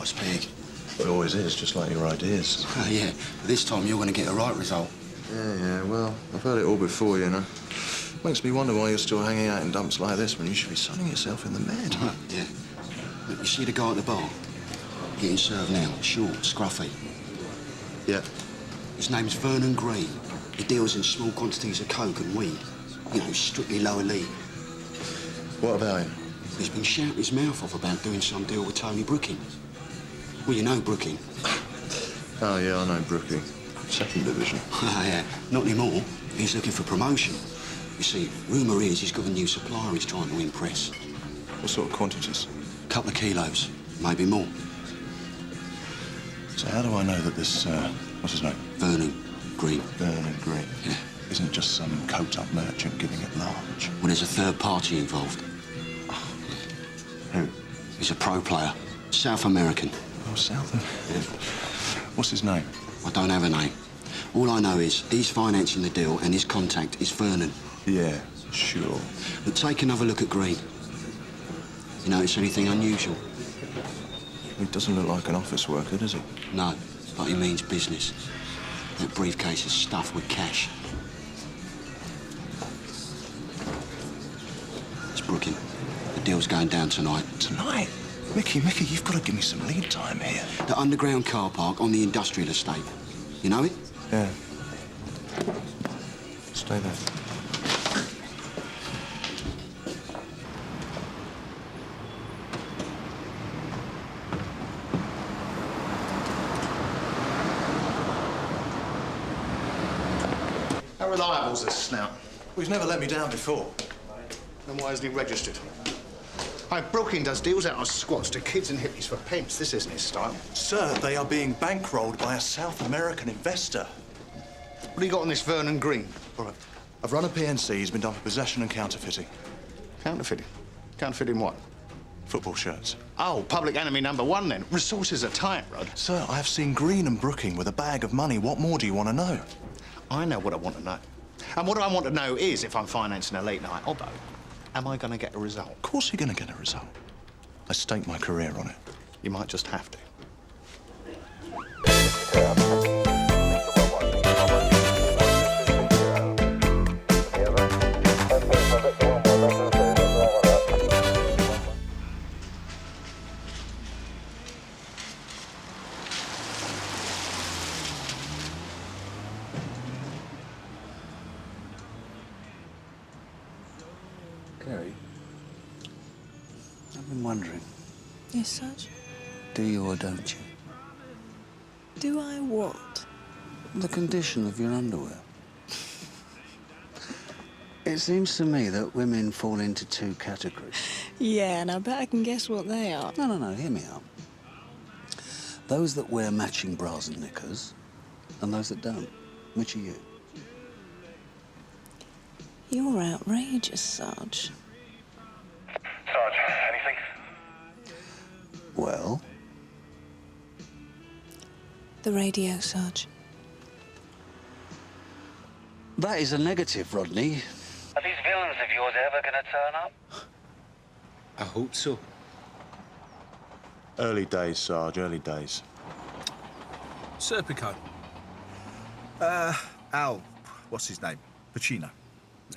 price pig. It always is, just like your ideas. Oh, yeah. But this time you're going to get a right result. Yeah, well, I've heard it all before, you know. Makes me wonder why you're still hanging out in dumps like this when you should be sunning yourself in the Med. Yeah. Look, you see the guy at the bar? Getting served now. Short, scruffy. Yeah. His name's Vernon Green. He deals in small quantities of coke and weed. You know, strictly lower league. What about him? He's been shouting his mouth off about doing some deal with Tony Brooking. Well, you know Brooking. Oh, yeah, I know Brookie. Second division. Oh, yeah. Not anymore. He's looking for promotion. You see, rumour is he's got a new supplier he's trying to impress. What sort of quantities? Couple of kilos, maybe more. So how do I know that this, what's his name? Vernon Green. Vernon Green? Yeah. Isn't just some coked-up merchant giving it large? Well, there's a third party involved. Who? He's a pro player. South American. Oh, South American. Yeah. What's his name? I don't have a name. All I know is he's financing the deal and his contact is Vernon. Yeah, sure. But take another look at Green. You notice anything unusual? He doesn't look like an office worker, does he? No, but he means business. That briefcase is stuffed with cash. It's Brooking. The deal's going down tonight. Tonight? Mickey, you've got to give me some lead time here. The underground car park on the industrial estate. You know it? Yeah. Stay there. How reliable's this snout? Well, he's never let me down before. Then why isn't he registered? Brooking does deals out on squats to kids and hippies for pence. This isn't his style. Sir, they are being bankrolled by a South American investor. What do you got on this Vernon Green? All right. I've run a PNC. He's been done for possession and counterfeiting. Counterfeiting? Counterfeiting what? Football shirts. Oh, public enemy #1 then. Resources are tight, Rod. Sir, I have seen Green and Brooking with a bag of money. What more do you want to know? I know what I want to know. And what I want to know is if I'm financing a late night Obbo, am I going to get a result? Of course you're going to get a result. I stake my career on it. You might just have to. Gary, I've been wondering, Yes, Sarge? do you or don't you? Do I what? The condition of your underwear. It seems to me that women fall into two categories. Yeah, and I bet I can guess what they are. No, hear me out. Those that wear matching bras and knickers, and those that don't. Which are you? You're outrageous, Sarge. Sarge, anything? Well? The radio, Sarge. That is a negative, Rodney. Are these villains of yours ever going to turn up? I hope so. Early days, Sarge, early days. Serpico. Al, what's his name? Pacino.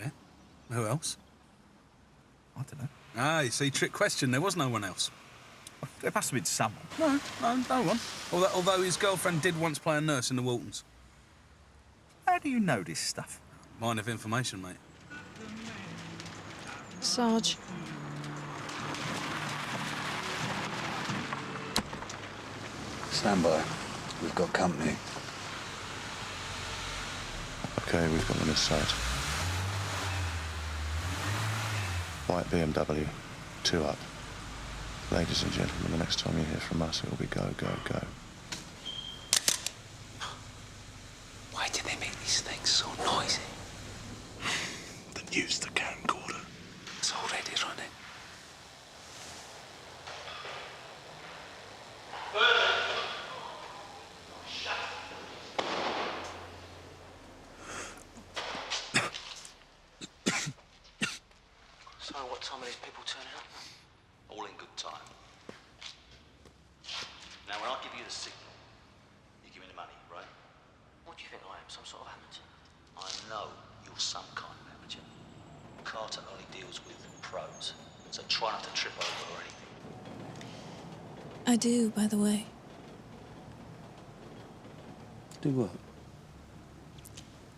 Yeah? Who else? I don't know. Ah, you see, trick question. There was no one else. There must have been someone. No one. Although his girlfriend did once play a nurse in the Waltons. How do you know this stuff? Mine of information, mate. Sarge. Stand by. We've got company. OK, we've got them this side. White BMW, 2 up. Ladies and gentlemen, the next time you hear from us, it will be go, go, go. Why do they make these things so noisy? Then use the camcorder. It's already running. So, what time are these people turning up? All in good time. a signal. You give me the money, right? What do you think I am, some sort of amateur? I know you're some kind of amateur. Carter only deals with pros, so try not to trip over or anything. I do, by the way. Do what?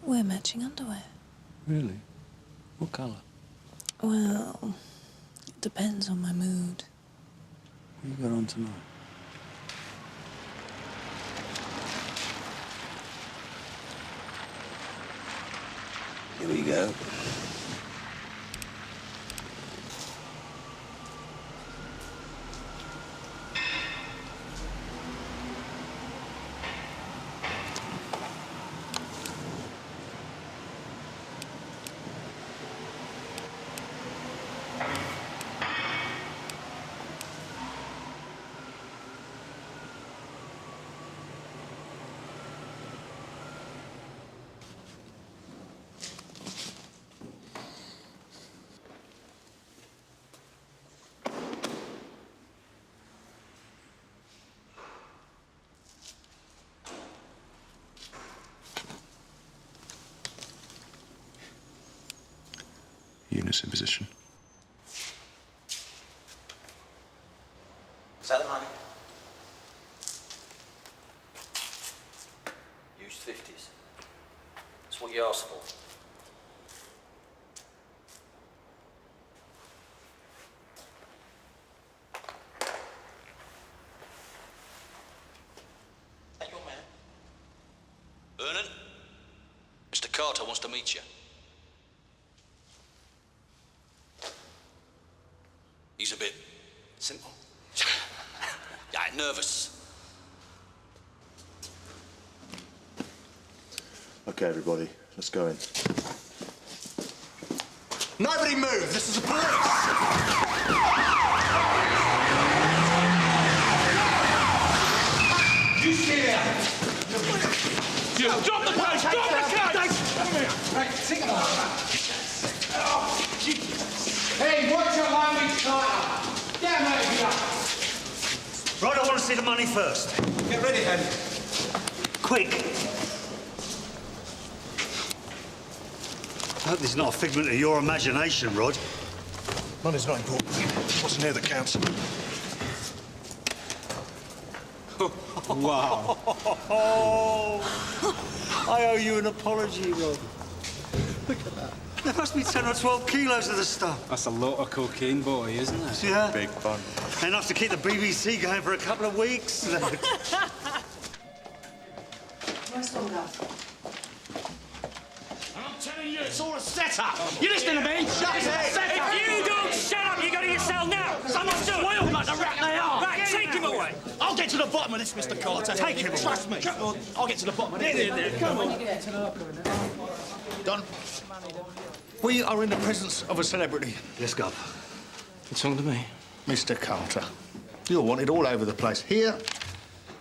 Wear matching underwear. Really? What colour? Well, it depends on my mood. What you got on tonight? Here we go. Units in position. Is that the money? Used 50s. That's what you asked for. That your man? Vernon? Mr. Carter wants to meet you. He's a bit simple. Yeah, nervous. Okay, everybody, let's go in. Nobody move! This is the police! You sit down! You drop the place! Drop the case! Right, take him off. Hey, watch your language, Carter! Get him out of here! Right, I want to see the money first. Get ready, then. Quick. I hope this is not a figment of your imagination, Rod. Money's not important. It wasn't here that counts. Wow. I owe you an apology, Rod. Look at that. There must be 10 or 12 kilos of the stuff. That's a lot of cocaine, boy, isn't it? Yeah. Big fun. Enough to keep the BBC going for a couple of weeks. Where's Donaldson? I'm telling you, it's all a setup. You listening to me? Shut it. If you don't shut up, you go to your cell now. Someone's doing spoiled like the rat they are. Right, take him away. I'll get to the bottom of this, Mr. Carter. Take him. Trust me. I'll get to the bottom of this. Come on. Don, we are in the presence of a celebrity. Let's go. You talking to me? Mr. Carter, you're wanted all over the place. Here,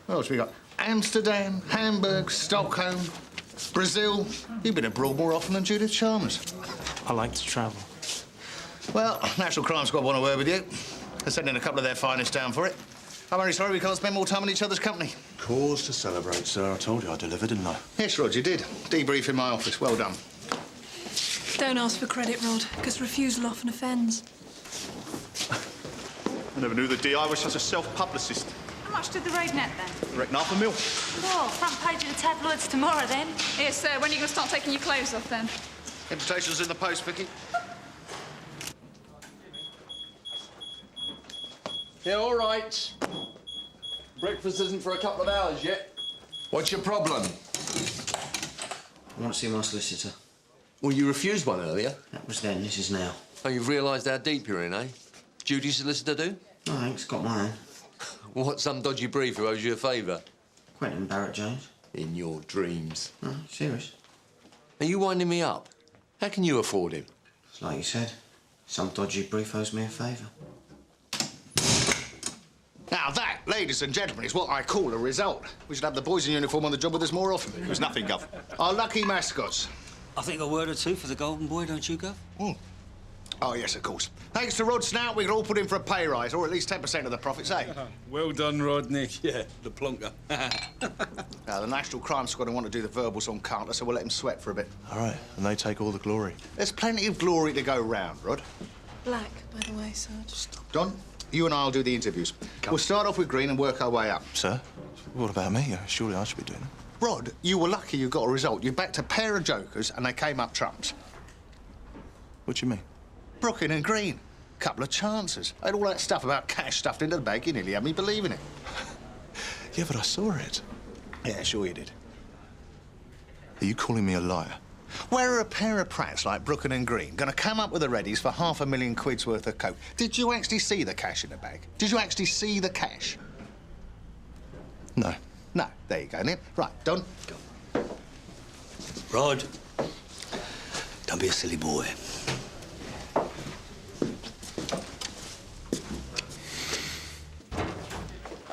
what else we got? Amsterdam, Hamburg, Stockholm, Brazil. You've been abroad more often than Judith Chalmers. I like to travel. Well, National Crime Squad want a word with you. They're sending a couple of their finest down for it. I'm only sorry we can't spend more time in each other's company. Cause to celebrate, sir. I told you I delivered, didn't I? Yes, Rod, you did. Debrief in my office. Well done. Don't ask for credit, Rod, because refusal often offends. I never knew the DI was such a self-publicist. How much did the raid net, then? I reckon £500,000. Well, front page of the tabloids tomorrow, then. Yes, sir. When are you going to start taking your clothes off, then? Invitations in the post, Vicky. Yeah, all right. Breakfast isn't for a couple of hours yet. What's your problem? I want to see my solicitor. Well, you refused one earlier. That was then, this is now. Oh, you've realised how deep you're in, eh? Duty solicitor do? No, thanks, got mine. What, some dodgy brief who owes you a favour? Quinnan Barrett Jones. In your dreams. No, serious. Are you winding me up? How can you afford him? It's like you said. Some dodgy brief owes me a favour. Now that, ladies and gentlemen, is what I call a result. We should have the boys in uniform on the job with us more often. It was nothing, Gov. Our lucky mascots. I think a word or two for the golden boy, don't you, Gov? Oh, yes, of course. Thanks to Rod Snout, we can all put in for a pay rise, or at least 10% of the profits, eh? Well done, Rodney. Yeah, the plonker. Now, the National Crime Squad want to do the verbals on Carter, so we'll let him sweat for a bit. All right, and they take all the glory. There's plenty of glory to go round, Rod. Black, by the way, Sarge. Don, you and I'll do the interviews. We'll start off with Green and work our way up. Sir? What about me? Surely I should be doing it. Rod, you were lucky you got a result. You backed a pair of jokers and they came up trumps. What do you mean? Brooklyn and Green. Couple of chances. Had all that stuff about cash stuffed into the bag. You nearly had me believing it. Yeah, but I saw it. Yeah, sure you did. Are you calling me a liar? Where are a pair of prats like Brooklyn and Green going to come up with the readies for £500,000 worth of coke? Did you actually see the cash in the bag? Did you actually see the cash? No. No. There you go, Nip. Right, Don. Go. Rod, don't be a silly boy.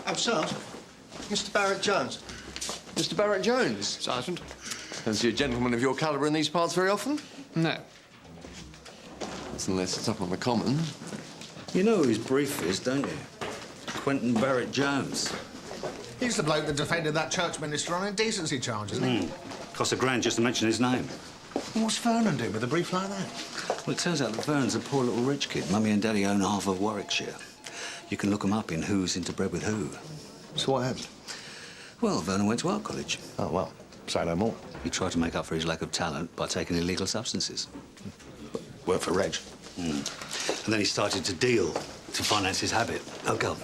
Oh, Sarge. Mr. Barrett-Jones. Mr. Barrett-Jones? Sergeant. Don't see a gentleman of your calibre in these parts very often. No. That's unless it's up on the common. You know who his brief is, don't you? Quentin Barrett-Jones. He's the bloke that defended that church minister on indecency charges, isn't he? Cost £1,000 just to mention his name. What's Vernon doing with a brief like that? Well, it turns out that Vernon's a poor little rich kid. Mummy and Daddy own half of Warwickshire. You can look 'em up in Who's Into Bread with Who. So what happened? Well, Vernon went to art college. Oh, well, say no more. He tried to make up for his lack of talent by taking illegal substances. Work for Reg. And then he started to deal to finance his habit. Oh, go on.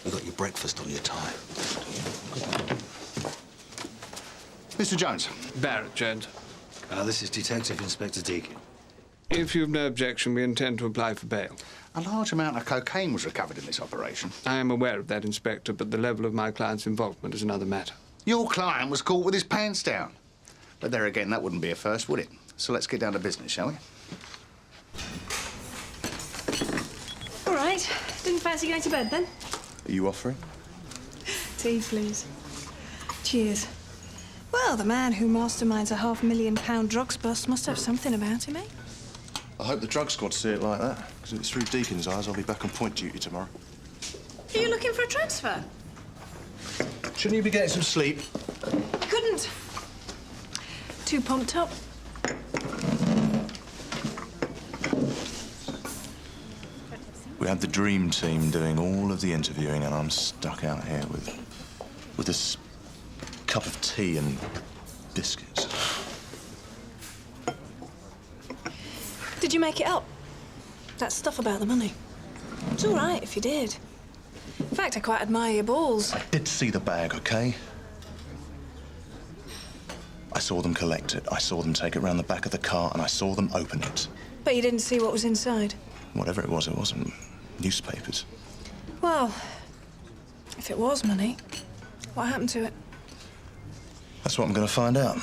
You got your breakfast on your tie. Mr. Jones. Barrett-Jones. This is Detective Inspector Deakin. If you've no objection, we intend to apply for bail. A large amount of cocaine was recovered in this operation. I am aware of that, Inspector, but the level of my client's involvement is another matter. Your client was caught with his pants down. But there again, that wouldn't be a first, would it? So let's get down to business, shall we? All right. Didn't fancy going to bed, then? Are you offering? Tea, please. Cheers. Well, the man who masterminds a £500,000 drugs bust must have something about him, eh? I hope the drug squad see it like that, because if it's through Deakin's eyes, I'll be back on point duty tomorrow. Are you looking for a transfer? Shouldn't you be getting some sleep? Couldn't. Too pumped up. We had the dream team doing all of the interviewing, and I'm stuck out here with this cup of tea and biscuits. Did you make it up? That stuff about the money. It's all right if you did. In fact, I quite admire your balls. I did see the bag, OK? I saw them collect it. I saw them take it round the back of the car, and I saw them open it. But you didn't see what was inside? Whatever it wasn't newspapers. Well, if it was money, what happened to it? That's what I'm going to find out.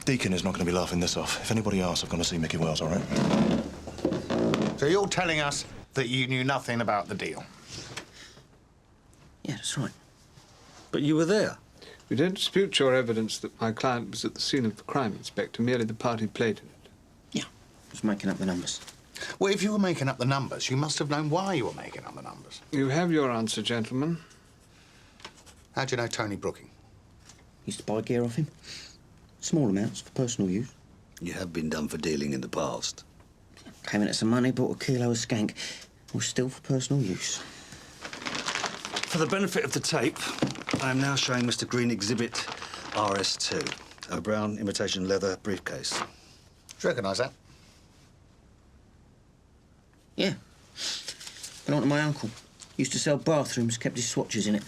Deakin is not going to be laughing this off. If anybody asks, I've gone to see Mickey Wells, all right? So you're telling us that you knew nothing about the deal? Yeah, that's right. But you were there. We don't dispute your evidence that my client was at the scene of the crime, Inspector, merely the part he played in it. Yeah, just making up the numbers. Well, if you were making up the numbers, you must have known why you were making up the numbers. You have your answer, gentlemen. How do you know Tony Brooking? Used to buy gear off him. Small amounts for personal use. You have been done for dealing in the past. Came in at some money, bought a kilo of skank. Was still for personal use. For the benefit of the tape, I am now showing Mr. Green exhibit RS2, a brown imitation leather briefcase. Do you recognise that? Yeah. Belonged to my uncle. Used to sell bathrooms, kept his swatches in it.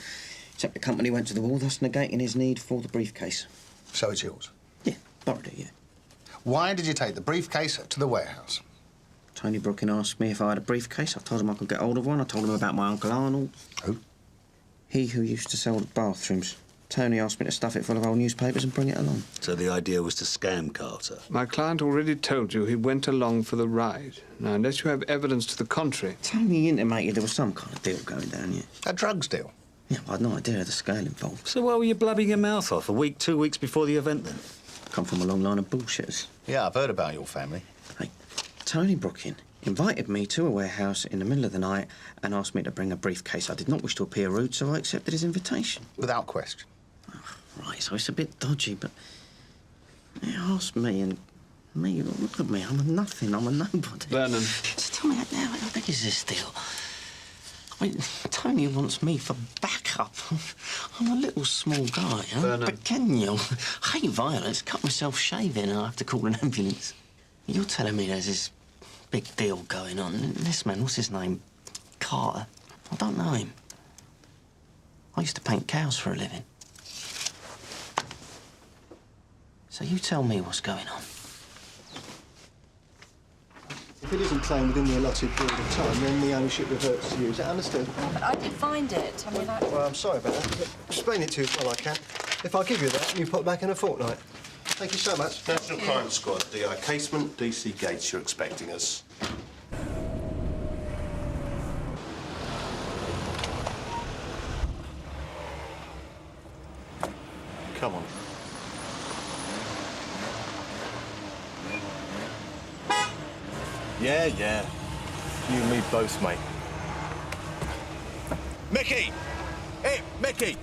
Except the company went to the wall, thus negating his need for the briefcase. So it's yours? Yeah, borrowed it, yeah. Why did you take the briefcase to the warehouse? Tony Brooking asked me if I had a briefcase. I told him I could get hold of one. I told him about my Uncle Arnold. Who? He who used to sell the bathrooms. Tony asked me to stuff it full of old newspapers and bring it along. So the idea was to scam Carter? My client already told you he went along for the ride. Now, unless you have evidence to the contrary... Tony intimated there was some kind of deal going down, yeah. A drugs deal? Yeah, I had no idea of the scale involved. So why were you blabbing your mouth off a week, 2 weeks before the event, then? Come from a long line of bullshitters. Yeah, I've heard about your family. Hey, Tony Brooking, invited me to a warehouse in the middle of the night and asked me to bring a briefcase. I did not wish to appear rude, so I accepted his invitation. Without question. Oh, right, so it's a bit dodgy, but he asked me, and me, look at me, I'm a nothing, I'm a nobody. Vernon. Just tell me that now, how big is this deal? I mean, Tony wants me for backup. I'm a little small guy, huh? Vernon. Pequeño. I hate violence, cut myself shaving and I have to call an ambulance. You're telling me there's this big deal going on. This man, what's his name? Carter. I don't know him. I used to paint cows for a living. So you tell me what's going on. If it isn't claimed within the allotted period of time, then the ownership reverts to you. Is that understood? But I did find it. I mean, Well, I'm sorry about that. But explain it to you as well I can. If I give you that, you put back in a fortnight. Thank you so much. National Crime Squad, DI Casement, DC Gates, you're expecting us. Come on. Yeah, yeah. You and me both, mate. Mickey! Hey, Mickey!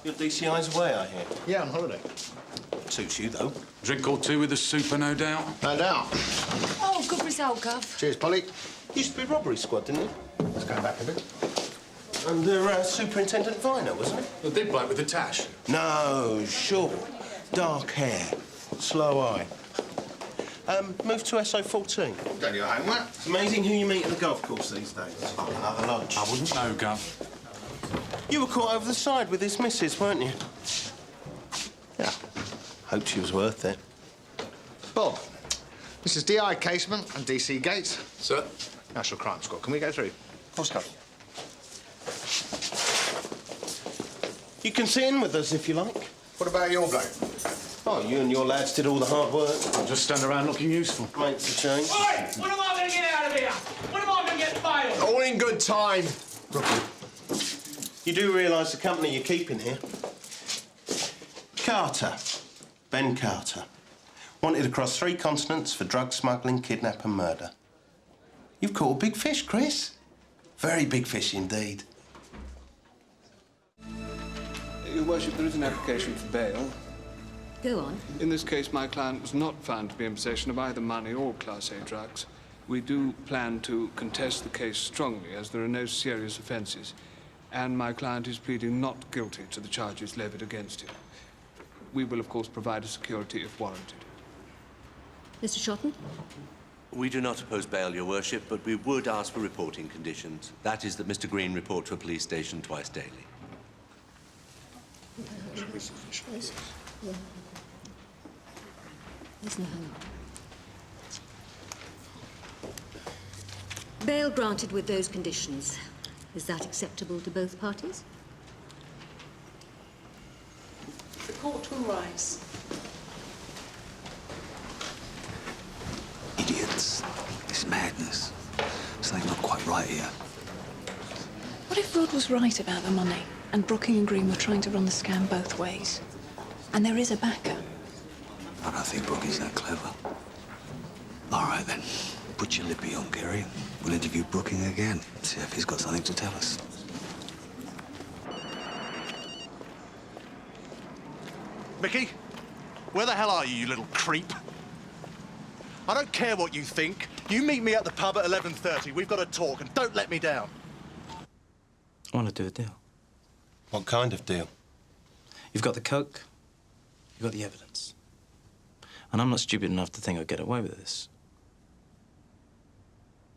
Your DCI's away, I hear. Yeah, on holiday. Suits you, though. Drink or two with the super, no doubt. No doubt. Oh, good result, Gov. Cheers, Polly. Used to be robbery squad, didn't it? Let's go back a bit. Under Superintendent Viner, wasn't it? The big bloke with the tash. No, short, dark hair, slow eye. Moved to SO14. Done your homework. It's amazing who you meet at the golf course these days. Like another lodge. I wouldn't know, Gov. You were caught over the side with this missus, weren't you? Yeah. Hoped she was worth it. Bob, this is DI Casement and DC Gates. Sir? National Crime Squad. Can we go through? Of course, Colin. You can sit in with us if you like. What about your bloke? Oh, you and your lads did all the hard work. I'll just stand around looking useful. Makes a change. Oi! When am I going to get out of here? When am I going to get bailed? All in good time. You do realise the company you're keeping here? Carter. Ben Carter. Wanted across 3 continents for drug smuggling, kidnap and murder. You've caught a big fish, Chris. Very big fish indeed. Your Worship, there is an application for bail. Go on. In this case, my client was not found to be in possession of either money or Class A drugs. We do plan to contest the case strongly, as there are no serious offences, and my client is pleading not guilty to the charges levied against him. We will, of course, provide a security if warranted. Mr. Shotton? We do not oppose bail, Your Worship, but we would ask for reporting conditions. That is that Mr. Green report to a police station twice daily. Bail granted with those conditions. Is that acceptable to both parties? The court will rise. Idiots. It's madness. Something not quite right here. What if Rod was right about the money and Brooking and Green were trying to run the scam both ways? And there is a backer. I don't think Brooking's that clever. All right, then. Put your Libby on, Gary. We'll interview Brooking again. See if he's got something to tell us. Mickey, where the hell are you, you little creep? I don't care what you think. You meet me at the pub at 11:30. We've got to talk, and don't let me down. I want to do a deal. What kind of deal? You've got the coke, you've got the evidence. And I'm not stupid enough to think I'll get away with this.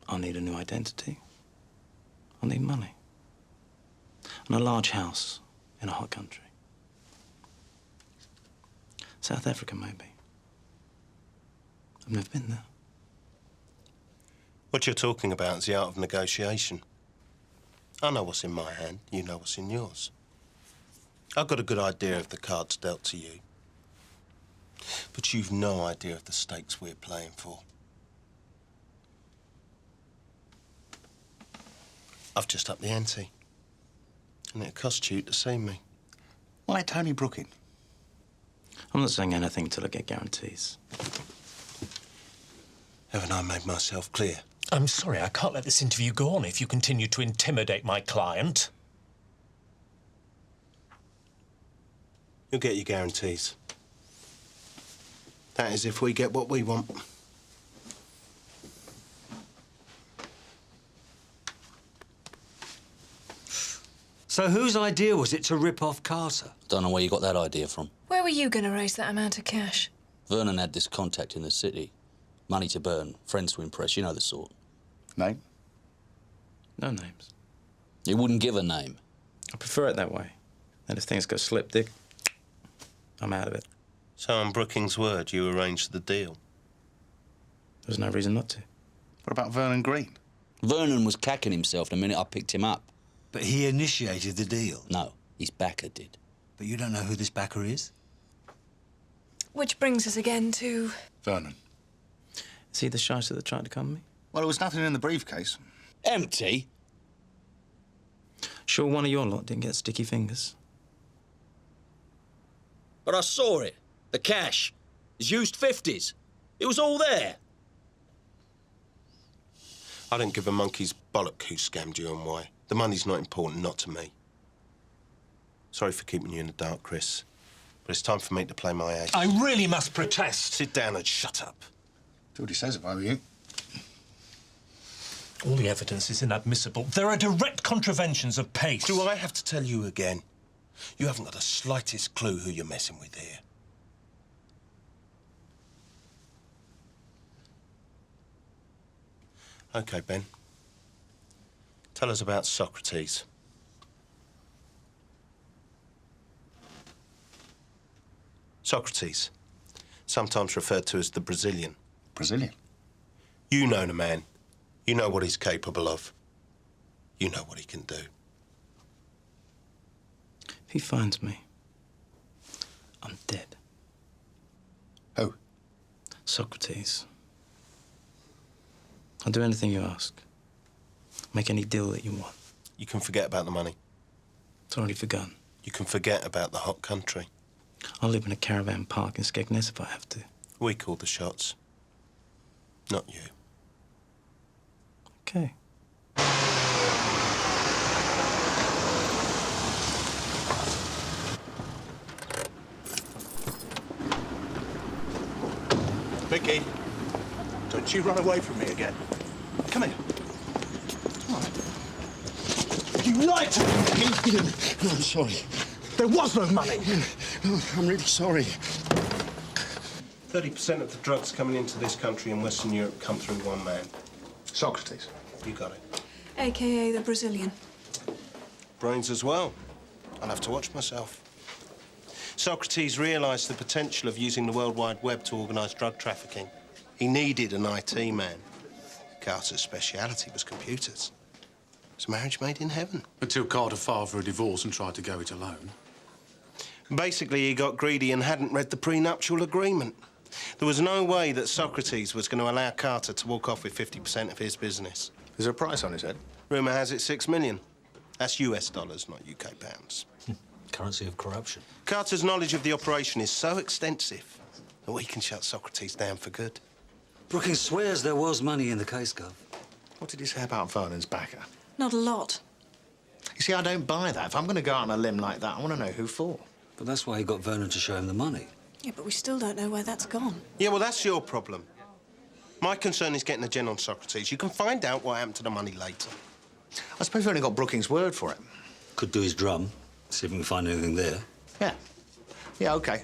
I'll need a new identity. I'll need money. And a large house in a hot country. South Africa, maybe. I've never been there. What you're talking about is the art of negotiation. I know what's in my hand, you know what's in yours. I've got a good idea of the cards dealt to you. But you've no idea of the stakes we're playing for. I've just upped the ante. And it cost you to see me. Why Tony Brooking? I'm not saying anything until I get guarantees. Haven't I made myself clear? I'm sorry, I can't let this interview go on if you continue to intimidate my client. You'll get your guarantees. That is if we get what we want. So whose idea was it to rip off Carter? Don't know where you got that idea from. Where were you going to raise that amount of cash? Vernon had this contact in the city. Money to burn, friends to impress, you know the sort. Name? No names. He wouldn't give a name. I prefer it that way. And if things go slip, Dick, I'm out of it. So on Brooking's word, you arranged the deal? There's no reason not to. What about Vernon Green? Vernon was cacking himself the minute I picked him up. But he initiated the deal. No, his backer did. But you don't know who this backer is? Which brings us again to... Vernon. Is he the shyster that tried to come me? Well, there was nothing in the briefcase. Empty? Sure one of your lot didn't get sticky fingers. But I saw it. The cash. His used 50s. It was all there. I don't give a monkey's bollock who scammed you and why. The money's not important, not to me. Sorry for keeping you in the dark, Chris. But it's time for me to play my ace. I really must protest. Sit down and shut up. Do what he says if I were you. All the evidence is inadmissible. There are direct contraventions of pace. Do I have to tell you again? You haven't got the slightest clue who you're messing with here. OK, Ben. Tell us about Socrates. Socrates, sometimes referred to as the Brazilian. Brazilian? You know the man. You know what he's capable of. You know what he can do. If he finds me, I'm dead. Who? Socrates. I'll do anything you ask. Make any deal that you want. You can forget about the money. It's already forgotten. You can forget about the hot country. I'll live in a caravan park in Skegness if I have to. We call the shots. Not you. OK. Vicky, don't you run away from me again. Come here. Come on. You lied to me, Vicky. No, I'm sorry. There was no money. No, I'm really sorry. 30% of the drugs coming into this country in Western Europe come through one man. Socrates. You got it. A.K.A. the Brazilian. Brains as well. I'll have to watch myself. Socrates realised the potential of using the World Wide Web to organise drug trafficking. He needed an IT man. Carter's speciality was computers. It's a marriage made in heaven. Until Carter filed for a divorce and tried to go it alone. Basically, he got greedy and hadn't read the prenuptial agreement. There was no way that Socrates was going to allow Carter to walk off with 50% of his business. Is there a price on his head? Rumour has it $6 million. That's US dollars, not UK pounds. Currency of corruption. Carter's knowledge of the operation is so extensive that we can shut Socrates down for good. Brooking swears there was money in the case, Gov. What did he say about Vernon's backer? Not a lot. You see, I don't buy that. If I'm going to go out on a limb like that, I want to know who for. But that's why he got Vernon to show him the money. Yeah, but we still don't know where that's gone. Yeah, well, that's your problem. My concern is getting a gen on Socrates. You can find out what happened to the money later. I suppose we only got Brooking's word for it. Could do his drum, see if we can find anything there. Yeah. Yeah, OK.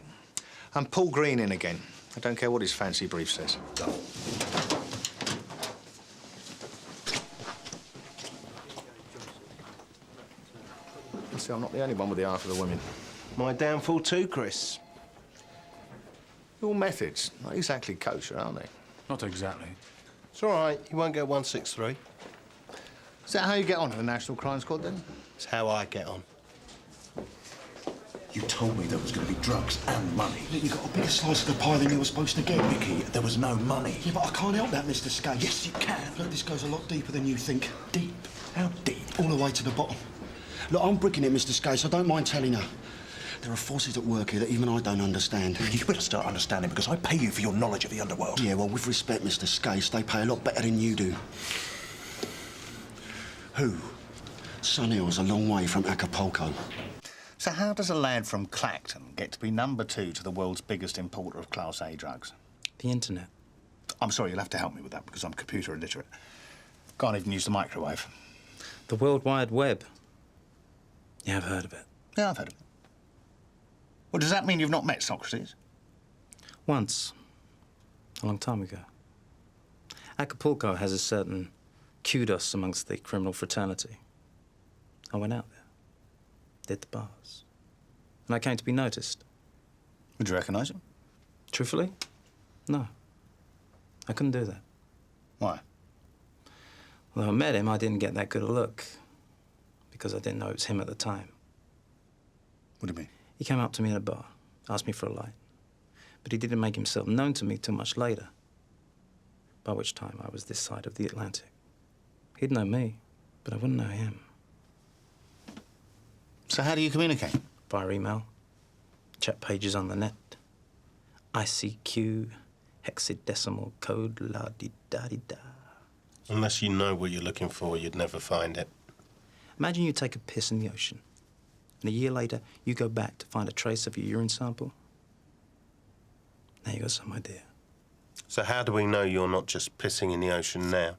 And pull Green in again. I don't care what his fancy brief says. Go. See, I'm not the only one with the eye for the women. My downfall too, Chris. Your methods, not exactly kosher, are they? Not exactly. It's all right. You won't get 163. Is that how you get on to the National Crime Squad, then? It's how I get on. You told me there was going to be drugs and money. You got a bigger slice of the pie than you were supposed to get, Mickey. There was no money. Yeah, but I can't help that, Mr. Skase. Yes, you can. Look, this goes a lot deeper than you think. Deep? How deep? All the way to the bottom. Look, I'm bricking it, Mr. Skase. I don't mind telling you. There are forces at work here that even I don't understand. You better start understanding, because I pay you for your knowledge of the underworld. Yeah, well, with respect, Mr. Skase, they pay a lot better than you do. Who? Sunhill's a long way from Acapulco. So how does a lad from Clacton get to be number 2 to the world's biggest importer of Class A drugs? The internet. I'm sorry, you'll have to help me with that, because I'm computer illiterate. Can't even use the microwave. The World Wide Web. Yeah, I've heard of it. Yeah, I've heard of it. Well, does that mean you've not met Socrates? Once. A long time ago. Acapulco has a certain kudos amongst the criminal fraternity. I went out there. Did the bars. And I came to be noticed. Would you recognise him? Truthfully? No. I couldn't do that. Why? Well, when I met him, I didn't get that good a look. Because I didn't know it was him at the time. What do you mean? He came up to me in a bar, asked me for a light. But he didn't make himself known to me till much later. By which time I was this side of the Atlantic. He'd know me, but I wouldn't know him. So how do you communicate? Via email. Chat pages on the net. ICQ, hexadecimal code, la-di-da-di-da. Unless you know what you're looking for, you'd never find it. Imagine you take a piss in the ocean, and a year later, you go back to find a trace of your urine sample. Now you got some idea. So how do we know you're not just pissing in the ocean now?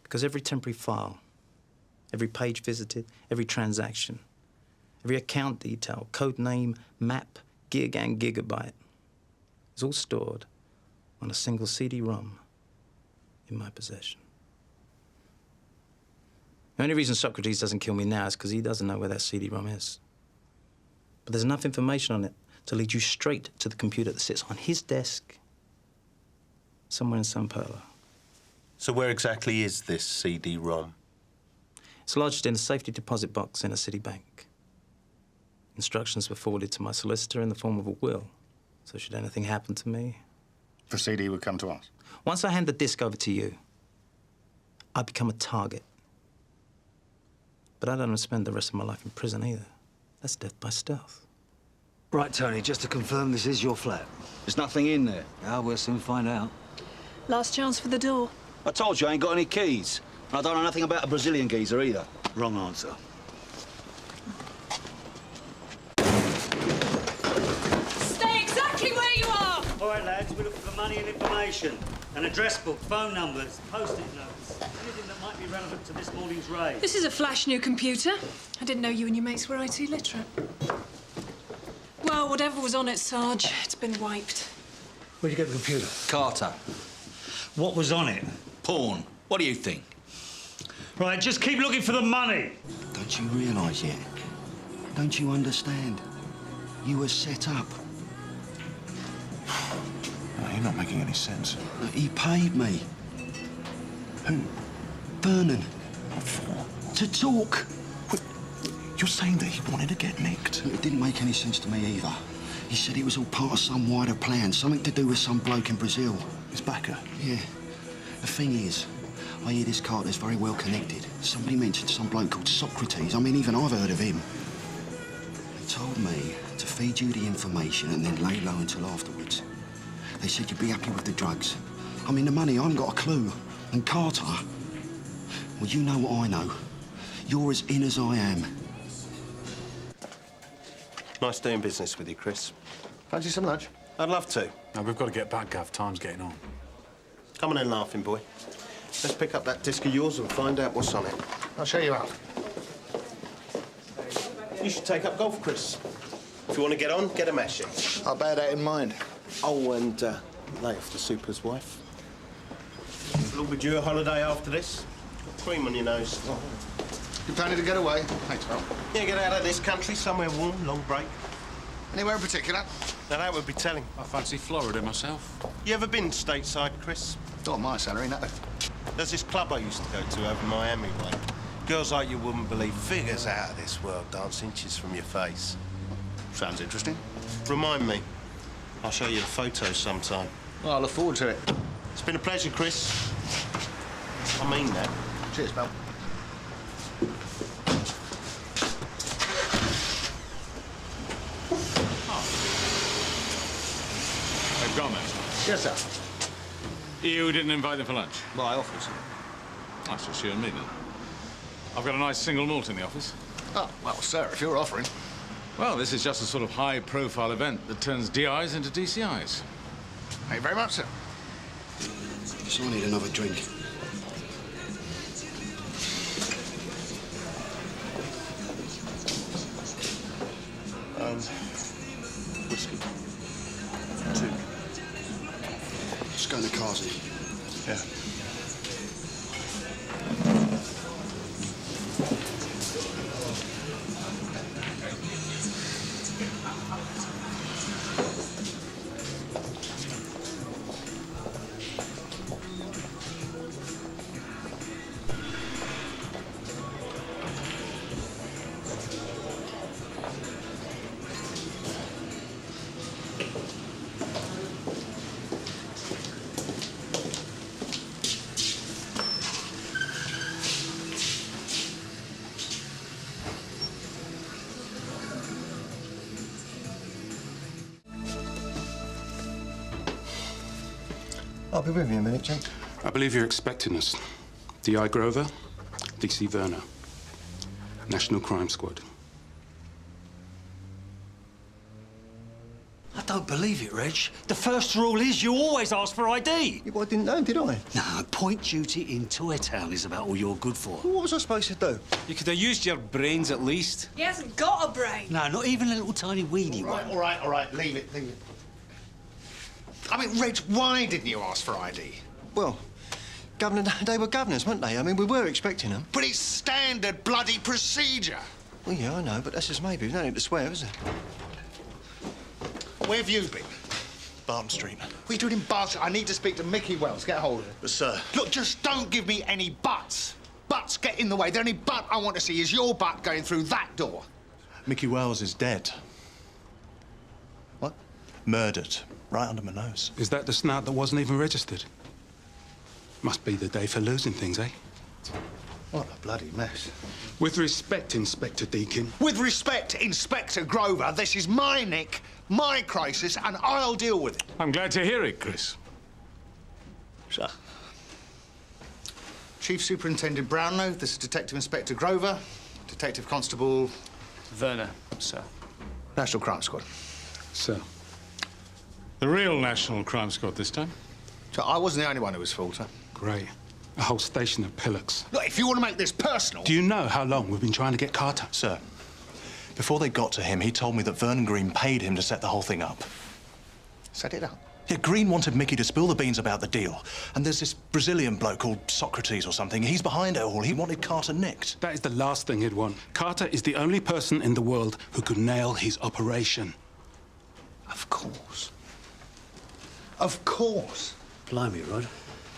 Because every temporary file, every page visited, every transaction, every account detail, code name, map, gig and gigabyte is all stored on a single CD-ROM in my possession. The only reason Socrates doesn't kill me now is because he doesn't know where that CD-ROM is. But there's enough information on it to lead you straight to the computer that sits on his desk somewhere in Sao Paulo. So where exactly is this CD-ROM? It's lodged in a safety deposit box in a city bank. Instructions were forwarded to my solicitor in the form of a will. So should anything happen to me... The CD would come to us? Once I hand the disc over to you, I become a target. But I don't want to spend the rest of my life in prison either. That's death by stealth. Right, Tony, just to confirm, this is your flat. There's nothing in there. Ah, we'll soon find out. Last chance for the door. I told you I ain't got any keys. And I don't know nothing about a Brazilian geezer either. Wrong answer. Stay exactly where you are! All right, lads, we're looking for money and information. An address book, phone numbers, post-it notes. Anything that might be relevant to this morning's raid. This is a flash new computer. I didn't know you and your mates were IT literate. Well, whatever was on it, Sarge, it's been wiped. Where'd you get the computer? Carter. What was on it? Porn. What do you think? Right, just keep looking for the money. Don't you realise yet? Don't you understand? You were set up. No, you're not making any sense. He paid me. Who? Vernon. What for? To talk. You're saying that he wanted to get nicked? It didn't make any sense to me either. He said it was all part of some wider plan, something to do with some bloke in Brazil. His backer? Yeah. The thing is, I hear this Carter's very well connected. Somebody mentioned some bloke called Socrates. I mean, even I've heard of him. They told me to feed you the information and then lay low until afterwards. They said you'd be happy with the drugs. I mean, the money, I haven't got a clue. And Carter, well, you know what I know. You're as in as I am. Nice doing business with you, Chris. Fancy some lunch? I'd love to. No, we've got to get back, Gav. Time's getting on. Come on in, laughing boy. Let's pick up that disc of yours and find out what's on it. I'll show you out. You should take up golf, Chris. If you want to get on, get a mashing. I'll bear that in mind. Oh, and lay off the super's wife. Will be due a holiday after this. Got cream on your nose. You planning to get away? Thanks, Mel. Yeah, get out of this country, somewhere warm, long break. Anywhere in particular? Now, that would be telling. I fancy Florida myself. You ever been stateside, Chris? Not on my salary, no. There's this club I used to go to over Miami way. Girls like you wouldn't believe, figures out of this world, dance inches from your face. Sounds interesting. Remind me. I'll show you the photos sometime. Well, I look forward to it. It's been a pleasure, Chris. I mean that. Cheers, pal. They've gone, mate. Yes, sir. You didn't invite them for lunch? Well, I offered, sir. That's just you and me, then. I've got a nice single malt in the office. Oh, well, sir, if you're offering. Well, this is just a sort of high-profile event that turns DIs into DCIs. Thank you very much, sir. So I need another drink. Whiskey. 2. Just go in the cars in. Yeah. I'll be with you in a minute, Jake. I believe you're expecting us. D.I. Grover, D.C. Werner, National Crime Squad. I don't believe it, Reg. The first rule is you always ask for ID. Yeah, well, I didn't know, did I? No, point duty in Toy Town is about all you're good for. Well, what was I supposed to do? You could have used your brains at least. He hasn't got a brain. No, not even a little tiny weedy one. All right, leave it. I mean, Reg, why didn't you ask for ID? Well, Governor, they were governors, weren't they? I mean, we were expecting them. But it's standard bloody procedure. Well, yeah, I know, but that's just maybe. No need to swear, is it? Where have you been? Barton Street. What are you doing in Barton? I need to speak to Mickey Wells. Get hold of him. But, sir... Look, just don't give me any buts. Buts get in the way. The only butt I want to see is your butt going through that door. Mickey Wells is dead. What? Murdered. Right under my nose. Is that the snout that wasn't even registered? Must be the day for losing things, eh? What a bloody mess. With respect, Inspector Deakin. With respect, Inspector Grover, this is my nick, my crisis, and I'll deal with it. I'm glad to hear it, Chris. Sir. Chief Superintendent Brownlow, this is Detective Inspector Grover, Detective Constable... Werner, sir. National Crime Squad. Sir. The real National Crime Squad this time? So I wasn't the only one who was faulter. Great. A whole station of pillocks. Look, if you want to make this personal... Do you know how long we've been trying to get Carter? Sir, before they got to him, he told me that Vernon Green paid him to set the whole thing up. Set it up? Yeah, Green wanted Mickey to spill the beans about the deal. And there's this Brazilian bloke called Socrates or something. He's behind it all. He wanted Carter nicked. That is the last thing he'd want. Carter is the only person in the world who could nail his operation. Of course. Of course. Blimey, Rod.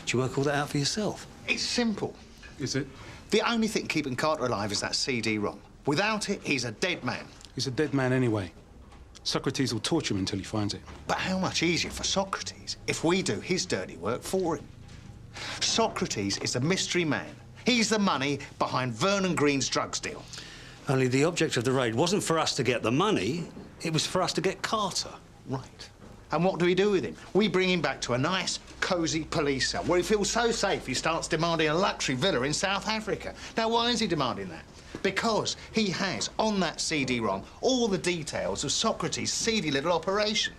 Did you work all that out for yourself? It's simple. Is it? The only thing keeping Carter alive is that CD-ROM. Without it, he's a dead man. He's a dead man anyway. Socrates will torture him until he finds it. But how much easier for Socrates if we do his dirty work for him? Socrates is a mystery man. He's the money behind Vernon Green's drugs deal. Only the object of the raid wasn't for us to get the money, it was for us to get Carter. Right. And what do we do with him? We bring him back to a nice, cosy police cell where he feels so safe he starts demanding a luxury villa in South Africa. Now, why is he demanding that? Because he has, on that CD-ROM, all the details of Socrates' seedy little operation.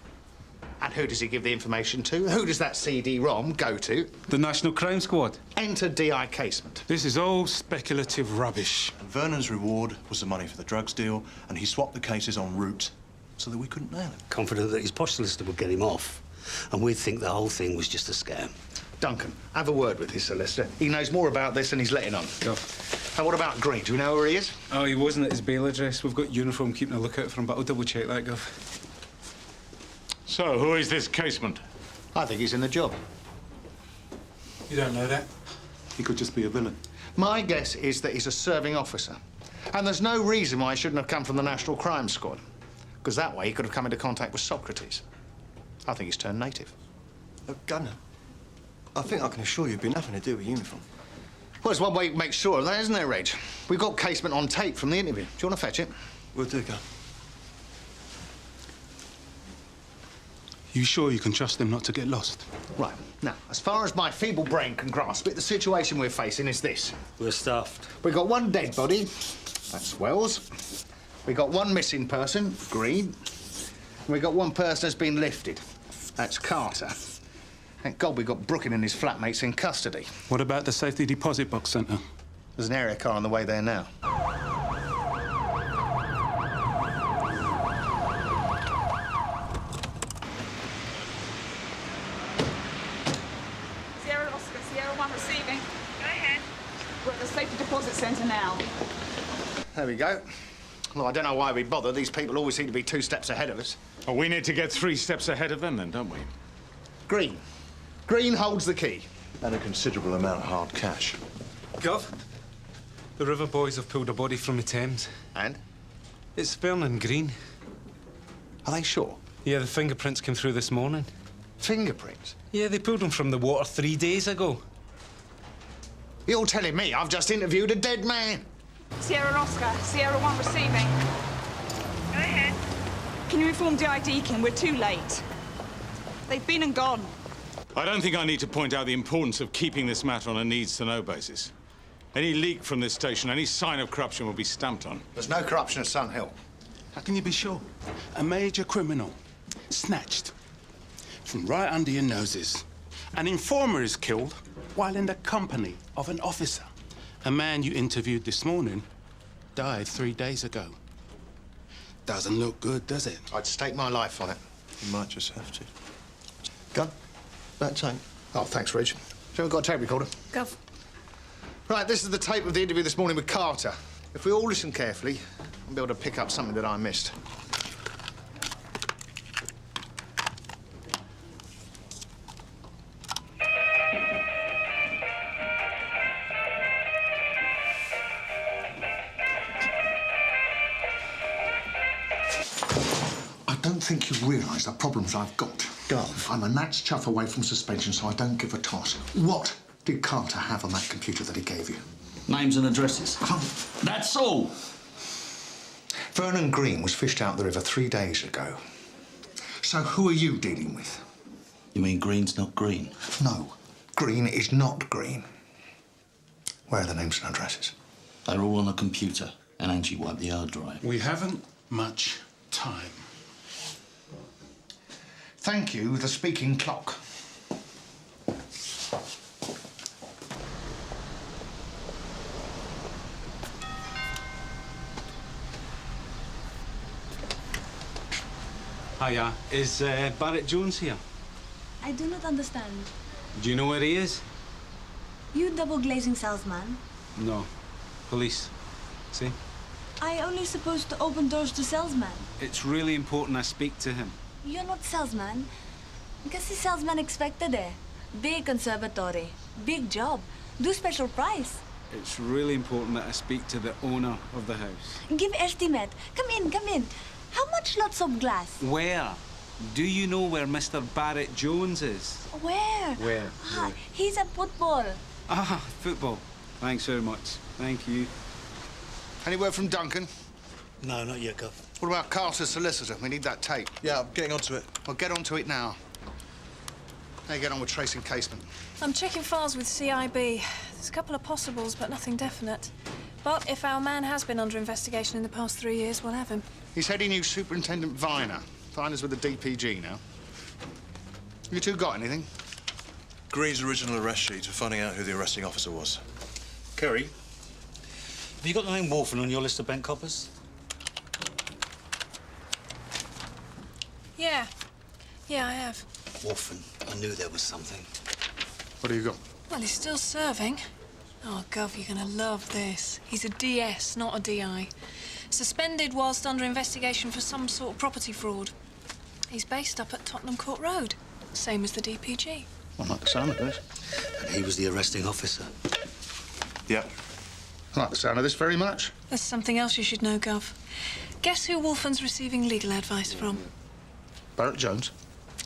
And who does he give the information to? Who does that CD-ROM go to? The National Crime Squad. Enter DI casement. This is all speculative rubbish. And Vernon's reward was the money for the drugs deal, and he swapped the cases en route so that we couldn't nail him. Confident that his posh solicitor would get him off, and we'd think the whole thing was just a scam. Duncan, have a word with his solicitor. He knows more about this than he's letting on. Go. And what about Green? Do we know where he is? Oh, he wasn't at his bail address. We've got uniform keeping a lookout for him, but I'll double-check that, Gov. So, who is this casement? I think he's in the job. You don't know that. He could just be a villain. My guess is that he's a serving officer. And there's no reason why he shouldn't have come from the National Crime Squad. Because that way he could have come into contact with Socrates. I think he's turned native. Gunner, I think I can assure you it'd be nothing to do with uniform. Well, there's one way to make sure of that, isn't there, Reg? We've got casement on tape from the interview. Do you want to fetch it? We'll do, Gun. You sure you can trust him not to get lost? Right. Now, as far as my feeble brain can grasp it, the situation we're facing is this. We're stuffed. We've got one dead body. That's Wells. We've got one missing person, Green. And we've got one person that's been lifted. That's Carter. Thank God we got Brooking and his flatmates in custody. What about the safety deposit box centre? There's an area car on the way there now. Sierra Oscar, Sierra 1 receiving. Go ahead. We're at the safety deposit centre now. There we go. Well, I don't know why we bother. These people always seem to be 2 steps ahead of us. Well, we need to get 3 steps ahead of them then, don't we? Green. Green holds the key. And a considerable amount of hard cash. Gov, the river boys have pulled a body from the Thames. And? It's Vernon Green. Are they sure? Yeah, the fingerprints came through this morning. Fingerprints? Yeah, they pulled them from the water 3 days ago. You're telling me I've just interviewed a dead man? Sierra Oscar, Sierra 1 receiving. Go ahead. Can you inform DI Deakin? We're too late. They've been and gone. I don't think I need to point out the importance of keeping this matter on a needs-to-know basis. Any leak from this station, any sign of corruption will be stamped on. There's no corruption at Sun Hill. How can you be sure? A major criminal, snatched from right under your noses. An informer is killed while in the company of an officer. A man you interviewed this morning died 3 days ago. Doesn't look good, does it? I'd stake my life on it. You might just have to. Gun, that tape. Oh, thanks, Reg. Have we got a tape recorder? Gov. Right, this is the tape of the interview this morning with Carter. If we all listen carefully, we'll be able to pick up something that I missed. I don't think you realise the problems I've got. Gov. I'm a gnat's chuff away from suspension, so I don't give a toss. What did Carter have on that computer that he gave you? Names and addresses. That's all. Vernon Green was fished out the river 3 days ago. So who are you dealing with? You mean Green's not Green? No, Green is not Green. Where are the names and addresses? They're all on the computer, and Angie wiped the hard drive. We haven't much time. Thank you, the speaking clock. Hiya, is Barrett Jones here? I do not understand. Do you know where he is? You double-glazing salesman? No. Police. See? I only supposed to open doors to salesman. It's really important I speak to him. You're not salesman. Kasi salesman expected eh. Big conservatory, big job, do special price. It's really important that I speak to the owner of the house. Give estimate. Come in, come in. How much lots of glass? Where? Do you know where Mr. Barrett Jones is? Where? Where? Ah, he's at football. Ah, football. Thanks very much. Thank you. Any word from Duncan? No, not yet, Gov. What about Carter's solicitor? We need that tape. Yeah, I'm getting onto it. Well, get onto it now. How you get on with tracing casement? I'm checking files with CIB. There's a couple of possibles, but nothing definite. But if our man has been under investigation in the past 3 years, we'll have him. He said he knew Superintendent Viner. Viner's with the DPG now. You two got anything? Green's original arrest sheet for finding out who the arresting officer was. Kerry, have you got the name Wolfen on your list of bank coppers? Yeah. Yeah, I have. Wolfen, I knew there was something. What do you got? Well, he's still serving. Oh, Gov, you're gonna love this. He's a DS, not a DI. Suspended whilst under investigation for some sort of property fraud. He's based up at Tottenham Court Road, same as the DPG. I like the sound of this. And he was the arresting officer. Yep. I like the sound of this very much. There's something else you should know, Gov. Guess who Wolfen's receiving legal advice from? Barrett Jones.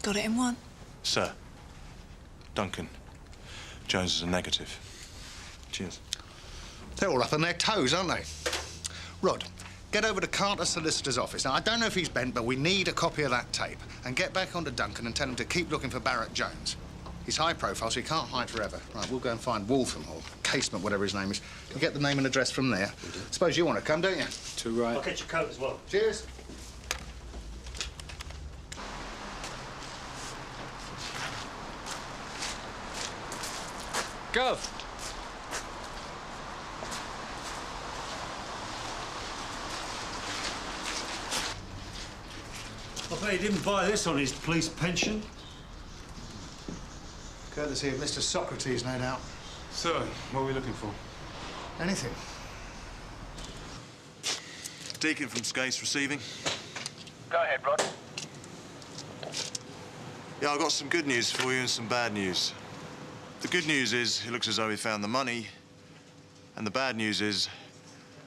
Got it in one. Sir. Duncan. Jones is a negative. Cheers. They're all up on their toes, aren't they? Rod, get over to Carter's solicitor's office. Now, I don't know if he's bent, but we need a copy of that tape. And get back onto Duncan and tell him to keep looking for Barrett Jones. He's high profile, so he can't hide forever. Right, we'll go and find Wolfen, or Casement, whatever his name is. We'll get the name and address from there. Suppose you want to come, don't you? Too right. I'll get your coat as well. Cheers. Gov! I bet he didn't buy this on his police pension. Courtesy of Mr. Socrates, no doubt. So, what are we looking for? Anything. Deakin from Skase receiving. Go ahead, Rod. Yeah, I've got some good news for you and some bad news. The good news is it looks as though we found the money, and the bad news is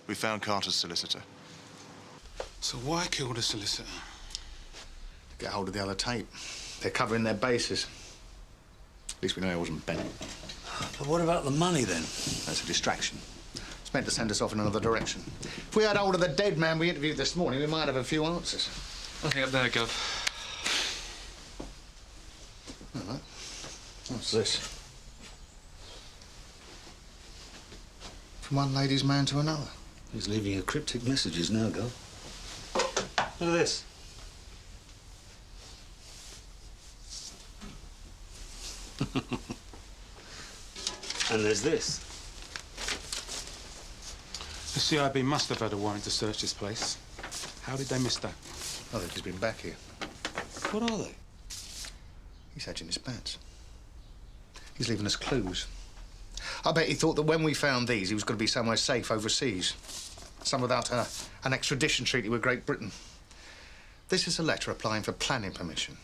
we found Carter's solicitor. So why kill the solicitor? Get hold of the other tape. They're covering their bases. At least we know it wasn't bent. But what about the money, then? That's a distraction. It's meant to send us off in another direction. If we had hold of the dead man we interviewed this morning, we might have a few answers. Nothing up there, Gov. All right. What's this? From one lady's man to another. He's leaving you cryptic messages now, Gov. Look at this. And there's this. The CIB must have had a warrant to search this place. How did they miss that? I think he's been back here. What are they? He's hatching his bats. He's leaving us clues. I bet he thought that when we found these, he was going to be somewhere safe overseas. Some without an extradition treaty with Great Britain. This is a letter applying for planning permission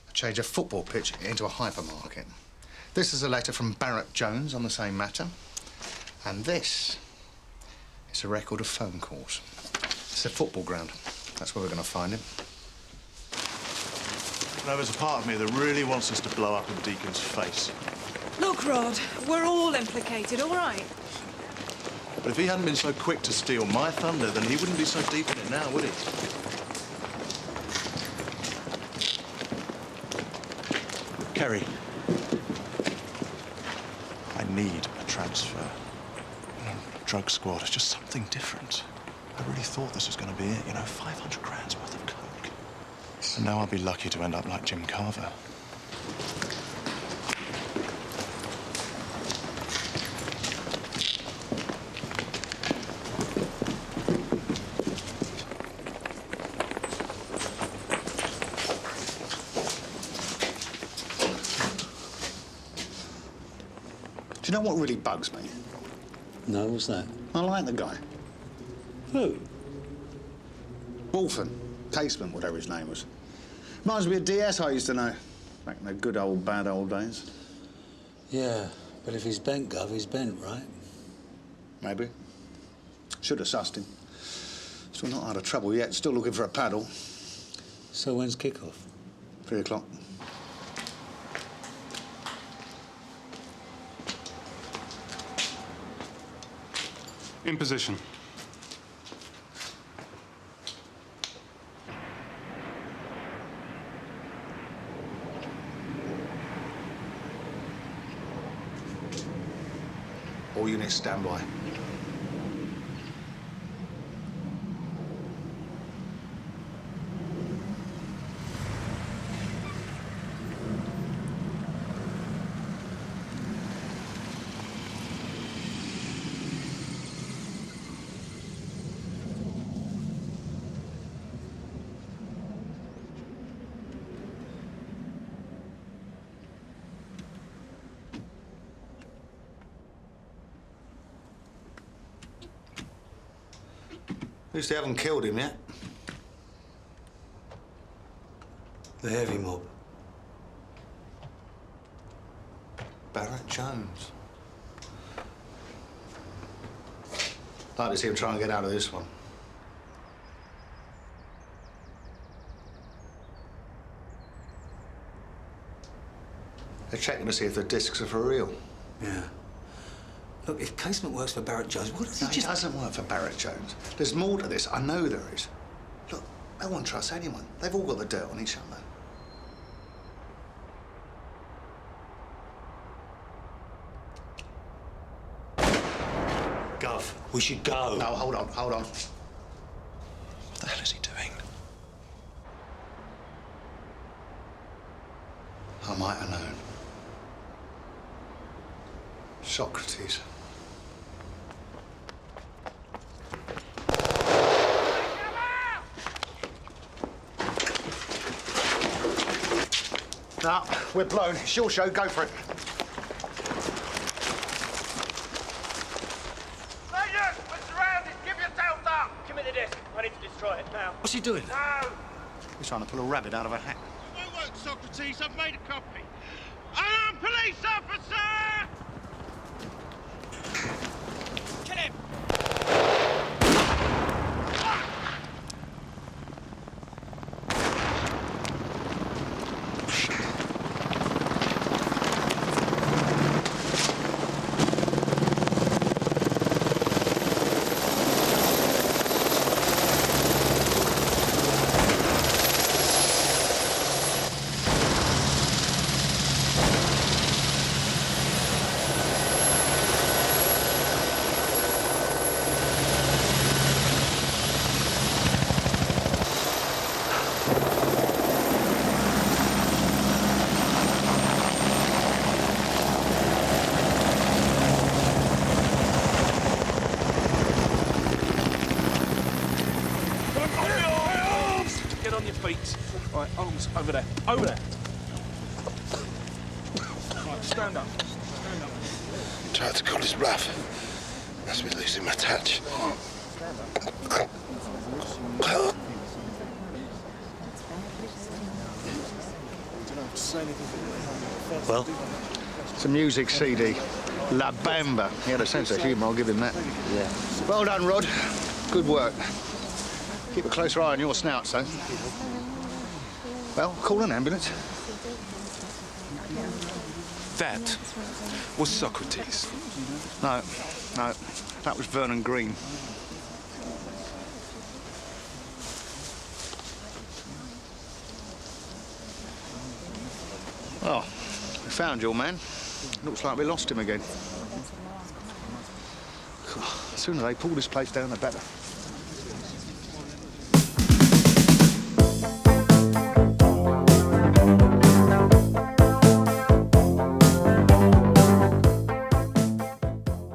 to change a football pitch into a hypermarket. This is a letter from Barrett Jones on the same matter. And this is a record of phone calls. It's a football ground. That's where we're going to find him. Now, there's a part of me that really wants us to blow up in Deakin's face. Look, Rod, we're all implicated, all right? But if he hadn't been so quick to steal my thunder, then he wouldn't be so deep in it now, would he? Kerry. I need a transfer. You know, drug squad is just something different. I really thought this was going to be it, you know, 500 grand's worth of coke. And now I'll be lucky to end up like Jim Carver. Do you know what really bugs me? No, what's that? I like the guy. Who? Wolfen. Casement, whatever his name was. Reminds me of DS I used to know. Back in the good old, bad old days. Yeah, but if he's bent, Gov, he's bent, right? Maybe. Should have sussed him. Still not out of trouble yet. Still looking for a paddle. So when's kick-off? 3 o'clock. In position. All units stand by. At least they haven't killed him yet. The heavy mob. Barrett Jones. Like to see him try and get out of this one. They're checking to see if the discs are for real. Yeah. Look, if Casement works for Barrett Jones, what does he He doesn't work for Barrett Jones. There's more to this. I know there is. Look, no one trusts anyone. They've all got the dirt on each other. Gov, we should go. No, hold on. What the hell is he doing? I might have known. Socrates. No, we're blown. It's your show. Go for it. Sergeant, we're surrounded. Give yourselves up. Give me the disc. I need to destroy it now. What's he doing? No. He's trying to pull a rabbit out of a hat. It won't work, Socrates. I've made a copy. I'm police officer! Kill him! Right, arms over there. Over there. Right, stand up. Stand up. Tried to call his bluff. Must be losing my touch. Well? It's a music CD. La Bamba. He had a sense of humour, I'll give him that. Yeah. Well done, Rod. Good work. Keep a closer eye on your snout, son. Well, call an ambulance. That was Socrates. No, that was Vernon Green. Well, we found your man. Looks like we lost him again. The sooner they pull this place down, the better.